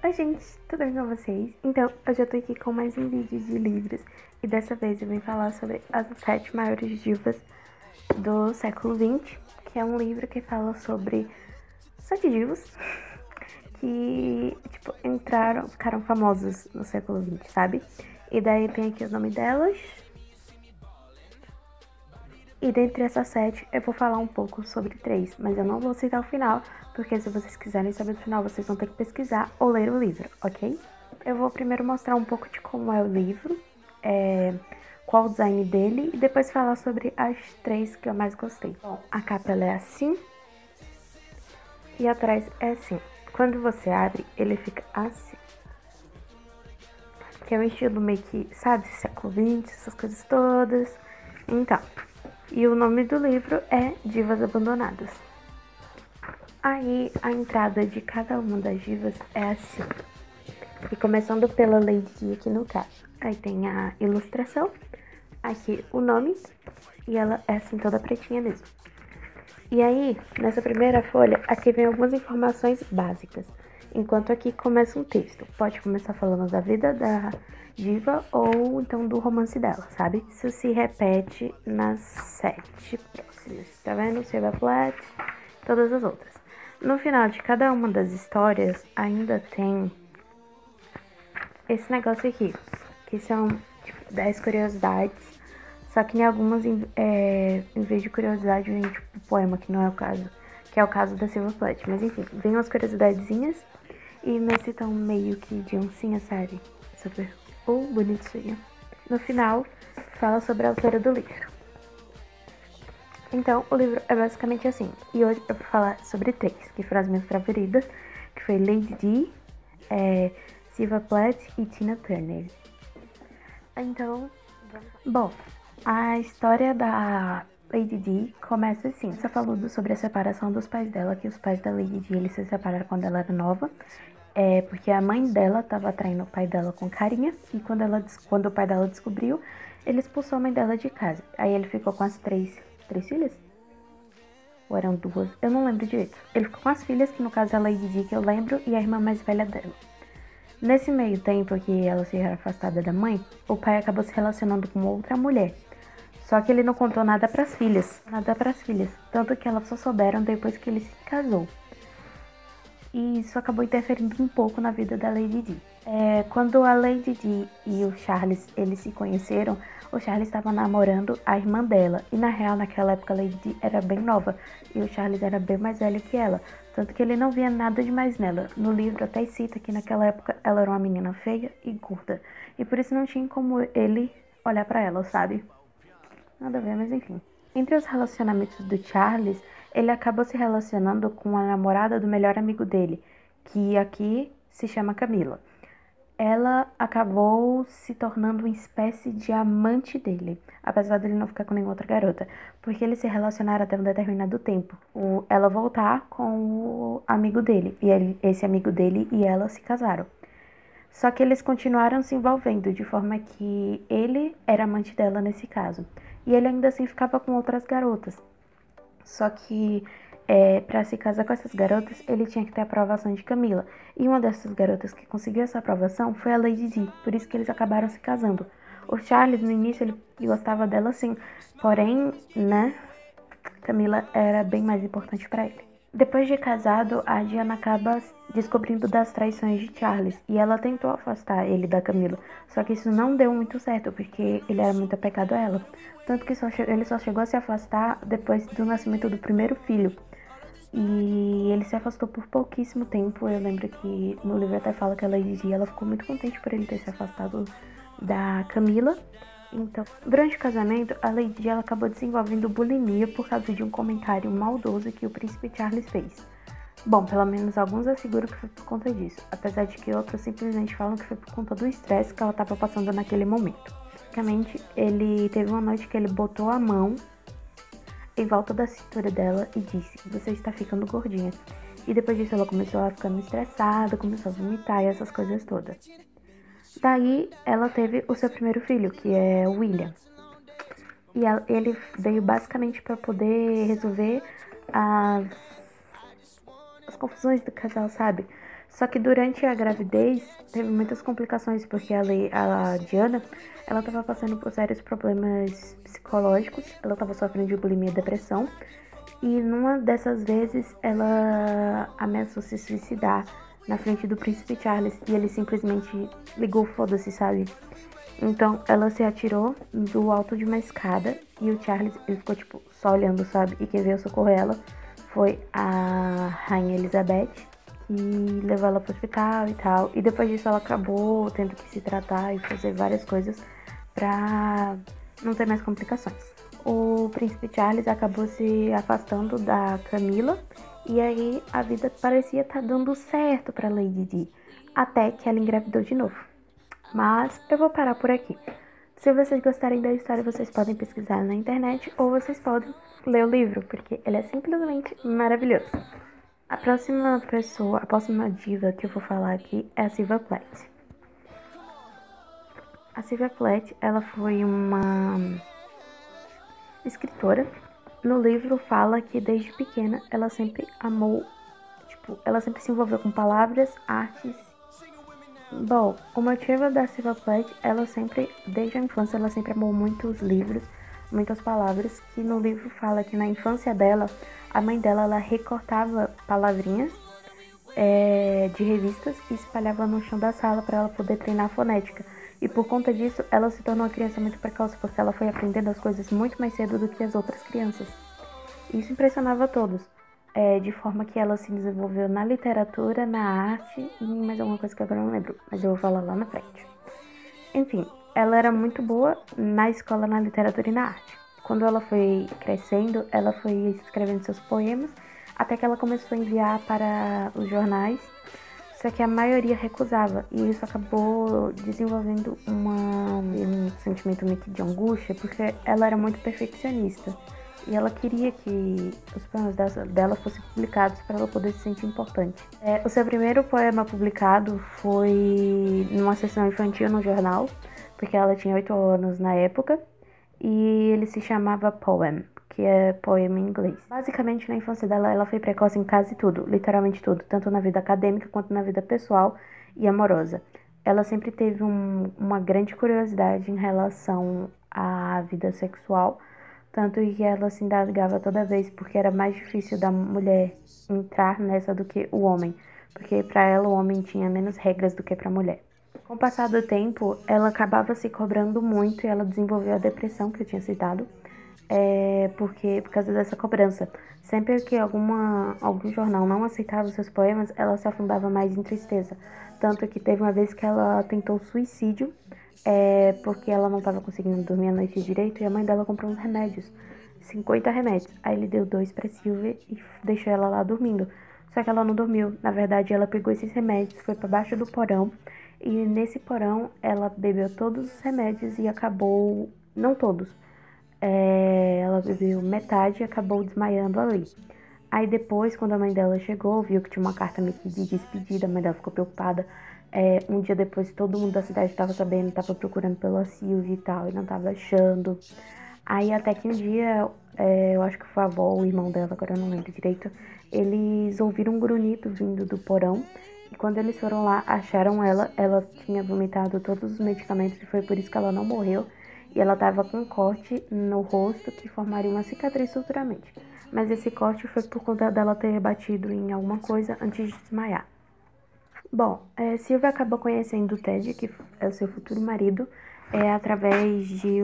Oi gente, tudo bem com vocês? Então, hoje eu tô aqui com mais um vídeo de livros e dessa vez eu vim falar sobre as 7 maiores divas do século XX, que é um livro que fala sobre 7 divas que, tipo, ficaram famosas no século XX, sabe? E daí tem aqui o nome delas. E dentre essas 7, eu vou falar um pouco sobre 3, mas eu não vou citar o final, porque se vocês quiserem saber do final, vocês vão ter que pesquisar ou ler o livro, ok? Eu vou primeiro mostrar um pouco de como é o livro, qual o design dele, e depois falar sobre as 3 que eu mais gostei. Bom, a capa ela é assim, e atrás é assim. Quando você abre, ele fica assim. Que é um estilo meio que, sabe, século XX, essas coisas todas. Então, e o nome do livro é Divas Abandonadas. Aí, a entrada de cada uma das divas é assim. E começando pela Lady Di aqui no caso. Aí tem a ilustração, aqui o nome, e ela é assim toda pretinha mesmo. E aí, nessa primeira folha, aqui vem algumas informações básicas. Enquanto aqui começa um texto. Pode começar falando da vida da diva ou então do romance dela, sabe? Isso se repete nas 7 próximas. Tá vendo? Silver Flat, todas as outras. No final de cada uma das histórias, ainda tem esse negócio aqui, que são tipo, 10 curiosidades. Só que em algumas, em vez de curiosidade, vem tipo poema, que não é o caso. Que é o caso da Silver Flat. Mas enfim, vem umas curiosidadezinhas. E nesse tom meio que de oncinha, sabe? Super bonitinho. No final, fala sobre a autora do livro. Então, o livro é basicamente assim. E hoje eu vou falar sobre 3, que foram as minhas preferidas. Que foi Lady Di, Silver Plath e Tina Turner. Então, bom, a história da Lady Di começa assim. Você falou sobre a separação dos pais dela, que os pais da Lady Di, eles se separaram quando ela era nova. Porque a mãe dela tava traindo o pai dela com carinha. E quando o pai dela descobriu, ele expulsou a mãe dela de casa. Aí ele ficou com as três filhas? Ou eram 2? Eu não lembro direito. Ele ficou com as filhas, que no caso é a Lady Di, que eu lembro, e a irmã mais velha dela. Nesse meio tempo que ela se era afastada da mãe, o pai acabou se relacionando com outra mulher. Só que ele não contou nada pras filhas. Tanto que elas só souberam depois que ele se casou. E isso acabou interferindo um pouco na vida da Lady Di. Quando a Lady Di e o Charles eles se conheceram, o Charles estava namorando a irmã dela. E na real, naquela época, a Lady Di era bem nova e o Charles era bem mais velho que ela. Tanto que ele não via nada demais nela. No livro até cita que naquela época ela era uma menina feia e gorda. E por isso não tinha como ele olhar pra ela, sabe? Nada a ver, mas enfim. Entre os relacionamentos do Charles, ele acabou se relacionando com a namorada do melhor amigo dele, que aqui se chama Camila. Ela acabou se tornando uma espécie de amante dele, apesar dele não ficar com nenhuma outra garota, porque eles se relacionaram até um determinado tempo. Ela voltar com o amigo dele, e esse amigo dele e ela se casaram. Só que eles continuaram se envolvendo, de forma que ele era amante dela nesse caso. E ele ainda assim ficava com outras garotas. Só que para se casar com essas garotas, ele tinha que ter a aprovação de Camila. E uma dessas garotas que conseguiu essa aprovação foi a Lady Di, por isso que eles acabaram se casando. O Charles, no início, ele gostava dela sim, porém, né, Camila era bem mais importante para ele. Depois de casado, a Diana acaba descobrindo das traições de Charles e ela tentou afastar ele da Camila, só que isso não deu muito certo porque ele era muito apegado a ela, tanto que ele só chegou a se afastar depois do nascimento do primeiro filho. E ele se afastou por pouquíssimo tempo. Eu lembro que no livro até fala que a Lady Di, ela ficou muito contente por ele ter se afastado da Camila. Então, durante o casamento, a Lady Di ela acabou desenvolvendo bulimia por causa de um comentário maldoso que o príncipe Charles fez. Bom, pelo menos alguns asseguram que foi por conta disso, apesar de que outros simplesmente falam que foi por conta do estresse que ela estava passando naquele momento. Basicamente, ele teve uma noite que ele botou a mão em volta da cintura dela e disse: "Você está ficando gordinha." E depois disso ela começou a ficar estressada, começou a vomitar e essas coisas todas. Daí ela teve o seu primeiro filho, que é o William. E ele veio basicamente para poder resolver as confusões do casal, sabe? Só que durante a gravidez teve muitas complicações, porque a Diana, ela estava passando por sérios problemas psicológicos, ela estava sofrendo de bulimia e depressão, e numa dessas vezes ela ameaçou se suicidar na frente do príncipe Charles, e ele simplesmente ligou foda-se, sabe? Então ela se atirou do alto de uma escada e o Charles, ele ficou tipo só olhando, sabe? E quem veio socorrer ela foi a Rainha Elizabeth, que levou ela pro hospital e tal. E depois disso ela acabou tendo que se tratar e fazer várias coisas pra não ter mais complicações. O príncipe Charles acabou se afastando da Camila e aí a vida parecia estar dando certo pra Lady Di, até que ela engravidou de novo. Mas eu vou parar por aqui. Se vocês gostarem da história, vocês podem pesquisar na internet ou vocês podem ler o livro, porque ele é simplesmente maravilhoso. A próxima diva que eu vou falar aqui é a Sylvia Plath. A Sylvia Plath, ela foi uma escritora. No livro fala que desde pequena ela sempre amou, ela sempre se envolveu com palavras, artes. Bom, o motivo da Sylvia Plath, ela sempre, desde a infância, ela sempre amou muitos livros, muitas palavras, que no livro fala que na infância dela, a mãe dela, ela recortava palavrinhas de revistas e espalhava no chão da sala para ela poder treinar a fonética. E por conta disso, ela se tornou uma criança muito precoce, porque ela foi aprendendo as coisas muito mais cedo do que as outras crianças. Isso impressionava a todos, de forma que ela se desenvolveu na literatura, na arte e mais alguma coisa que agora eu não lembro, mas eu vou falar lá na frente. Enfim, ela era muito boa na escola, na literatura e na arte. Quando ela foi crescendo, ela foi escrevendo seus poemas, até que ela começou a enviar para os jornais, só que a maioria recusava, e isso acabou desenvolvendo um sentimento meio que de angústia, porque ela era muito perfeccionista. E ela queria que os poemas dela fossem publicados para ela poder se sentir importante. O seu primeiro poema publicado foi numa sessão infantil no jornal, porque ela tinha 8 anos na época, e ele se chamava Poem, que é poema em inglês. Basicamente, na infância dela, ela foi precoce em quase tudo, literalmente tudo, tanto na vida acadêmica quanto na vida pessoal e amorosa. Ela sempre teve uma grande curiosidade em relação à vida sexual, tanto que ela se indagava toda vez porque era mais difícil da mulher entrar nessa do que o homem, porque para ela o homem tinha menos regras do que para a mulher. Com o passar do tempo, ela acabava se cobrando muito e ela desenvolveu a depressão que eu tinha citado, por causa dessa cobrança. Sempre que algum jornal não aceitava os seus poemas, ela se afundava mais em tristeza. Tanto que teve uma vez que ela tentou suicídio, porque ela não estava conseguindo dormir a noite direito, e a mãe dela comprou uns remédios, 50 remédios. Aí ele deu 2 pra Silvia e deixou ela lá dormindo. Só que ela não dormiu. Na verdade, ela pegou esses remédios, foi para baixo do porão, e nesse porão ela bebeu todos os remédios e acabou, não todos, ela bebeu metade e acabou desmaiando ali. Aí depois, quando a mãe dela chegou, viu que tinha uma carta meio que de despedida, a mãe dela ficou preocupada. Um dia depois, todo mundo da cidade estava sabendo, estava procurando pela Silvia e tal, e não estava achando. Aí até que um dia, eu acho que foi a avó ou o irmão dela, agora eu não lembro direito, eles ouviram um grunhido vindo do porão. E quando eles foram lá, acharam ela tinha vomitado todos os medicamentos e foi por isso que ela não morreu. E ela estava com um corte no rosto que formaria uma cicatriz futuramente. Mas esse corte foi por conta dela ter batido em alguma coisa antes de desmaiar. Bom, Silvia acabou conhecendo o Ted, que é o seu futuro marido, através de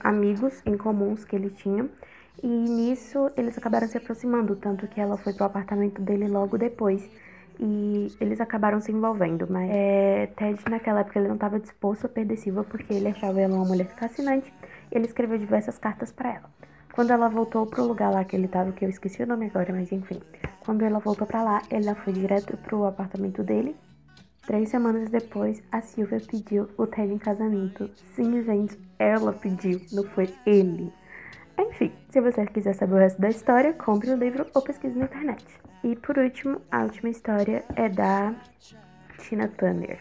amigos em comuns que ele tinha. E nisso eles acabaram se aproximando, tanto que ela foi pro apartamento dele logo depois. E eles acabaram se envolvendo, mas Ted naquela época ele não estava disposto a perder Silvia porque ele achava ela uma mulher fascinante e ele escreveu diversas cartas para ela. Quando ela voltou pro lugar lá que ele tava, que eu esqueci o nome agora, mas enfim. Quando ela voltou pra lá, ela foi direto pro apartamento dele. 3 semanas depois, a Silvia pediu o Ted em casamento. Sim, gente, ela pediu, não foi ele. Enfim, se você quiser saber o resto da história, compre o livro ou pesquise na internet. E por último, a última história é da Tina Turner.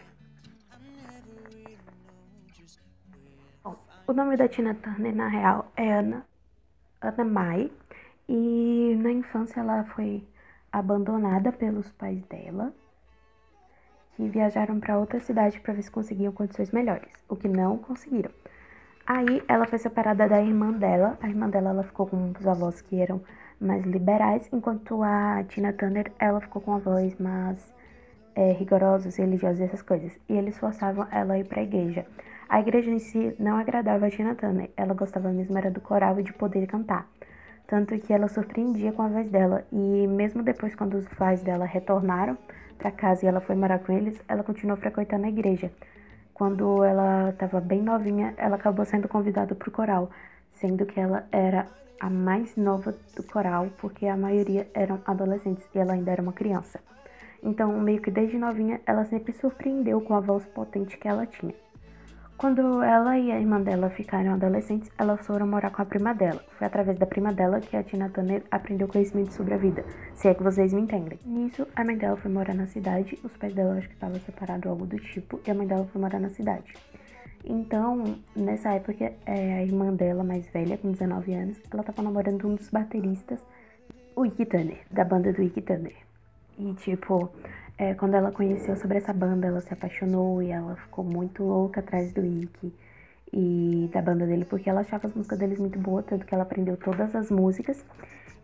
Bom, o nome da Tina Turner, na real, é Anna May. E na infância ela foi abandonada pelos pais dela. que viajaram para outra cidade para ver se conseguiam condições melhores, o que não conseguiram. Aí ela foi separada da irmã dela. A irmã dela ela ficou com os avós que eram mais liberais, enquanto a Tina Turner ela ficou com avós mais rigorosos, religiosos e essas coisas. E eles forçavam ela a ir para a igreja. A igreja em si não agradava a Tina Turner. Ela gostava mesmo era do coral e de poder cantar. Tanto que ela surpreendia com a voz dela. E mesmo depois, quando os pais dela retornaram para casa e ela foi morar com eles, ela continuou frequentando a igreja. Quando ela estava bem novinha, ela acabou sendo convidada para o coral, sendo que ela era a mais nova do coral, porque a maioria eram adolescentes e ela ainda era uma criança. Então, meio que desde novinha, ela sempre surpreendeu com a voz potente que ela tinha. Quando ela e a irmã dela ficaram adolescentes, elas foram morar com a prima dela. Foi através da prima dela que a Tina Turner aprendeu conhecimento sobre a vida, se é que vocês me entendem. Nisso, a mãe dela foi morar na cidade, os pais dela acho que estavam separados ou algo do tipo, e a mãe dela foi morar na cidade. Então, nessa época, a irmã dela, mais velha, com 19 anos, ela tava namorando um dos bateristas, o Ike Turner, da banda do Ike Turner. E, tipo, quando ela conheceu sobre essa banda, ela se apaixonou e ela ficou muito louca atrás do Ike e da banda dele, porque ela achava as músicas deles muito boas, tanto que ela aprendeu todas as músicas.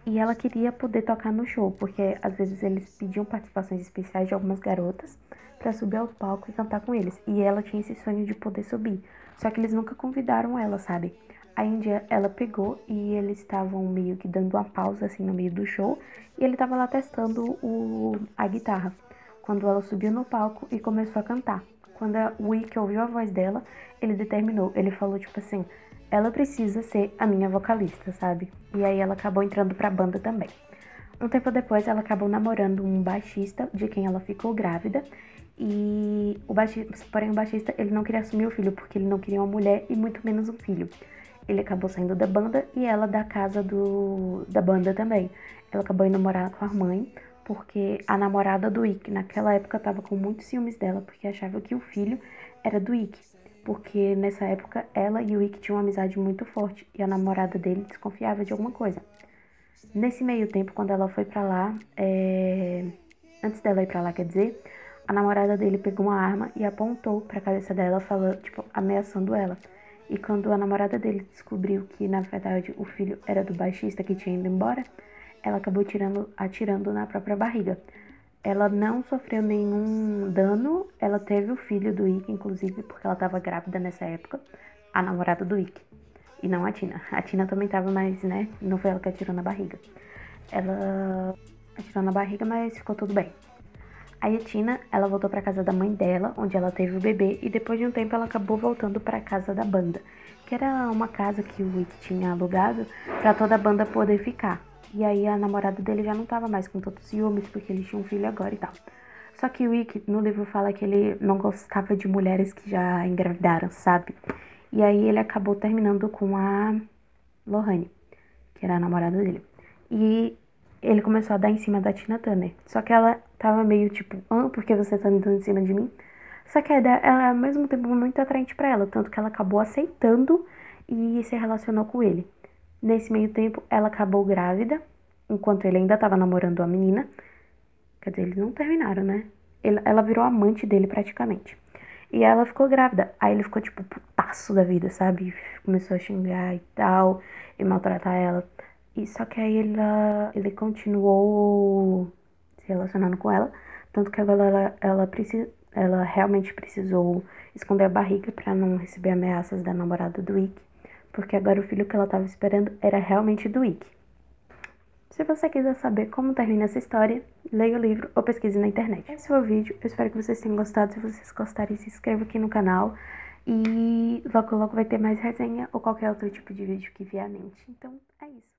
E ela queria poder tocar no show, porque às vezes eles pediam participações especiais de algumas garotas pra subir ao palco e cantar com eles. E ela tinha esse sonho de poder subir. Só que eles nunca convidaram ela, sabe? Aí um dia ela pegou e eles estavam meio que dando uma pausa assim no meio do show. E ele tava lá testando a guitarra. Quando ela subiu no palco e começou a cantar. Quando o Ike ouviu a voz dela, ele determinou. Ele falou tipo assim, ela precisa ser a minha vocalista, sabe? E aí ela acabou entrando pra banda também. Um tempo depois, ela acabou namorando um baixista, de quem ela ficou grávida. E porém o baixista, ele não queria assumir o filho, porque ele não queria uma mulher e muito menos um filho. Ele acabou saindo da banda e ela da casa da banda também. Ela acabou indo morar com a mãe, porque a namorada do Ike, naquela época, tava com muitos ciúmes dela, porque achava que o filho era do Ike. Porque nessa época, ela e o Ike tinham uma amizade muito forte e a namorada dele desconfiava de alguma coisa. Nesse meio tempo, quando ela foi pra lá, antes dela ir pra lá, quer dizer, a namorada dele pegou uma arma e apontou pra cabeça dela, falando, tipo, ameaçando ela. E quando a namorada dele descobriu que, na verdade, o filho era do baixista que tinha ido embora, ela acabou atirando na própria barriga. Ela não sofreu nenhum dano, ela teve o filho do Ike, inclusive, porque ela estava grávida nessa época, a namorada do Ike, e não a Tina. A Tina também estava, mas, né, não foi ela que atirou na barriga. Ela atirou na barriga, mas ficou tudo bem. Aí a Tina, ela voltou pra casa da mãe dela, onde ela teve o bebê, e depois de um tempo ela acabou voltando pra casa da banda, que era uma casa que o Ike tinha alugado pra toda a banda poder ficar. E aí a namorada dele já não tava mais com tantos ciúmes, porque eles tinham um filho agora e tal. Só que o Ike, no livro, fala que ele não gostava de mulheres que já engravidaram, sabe? E aí ele acabou terminando com a Lohane, que era a namorada dele. E ele começou a dar em cima da Tina Turner. Só que ela tava meio tipo, por que você tá dando em cima de mim? Só que a ideia, ela, ao mesmo tempo, muito atraente pra ela. Tanto que ela acabou aceitando e se relacionou com ele. Nesse meio tempo, ela acabou grávida, enquanto ele ainda tava namorando a menina. Quer dizer, eles não terminaram, né? Ela virou amante dele praticamente. E ela ficou grávida. Aí ele ficou, tipo, putaço da vida, sabe? Começou a xingar e tal, e maltratar ela. E só que aí ele continuou se relacionando com ela. Tanto que agora ela realmente precisou esconder a barriga pra não receber ameaças da namorada do Ike. Porque agora o filho que ela tava esperando era realmente do Ike. Se você quiser saber como termina essa história, leia o livro ou pesquise na internet. Esse foi o vídeo, eu espero que vocês tenham gostado. Se vocês gostarem, se inscreva aqui no canal. E logo logo vai ter mais resenha ou qualquer outro tipo de vídeo que vier à mente. Então, é isso.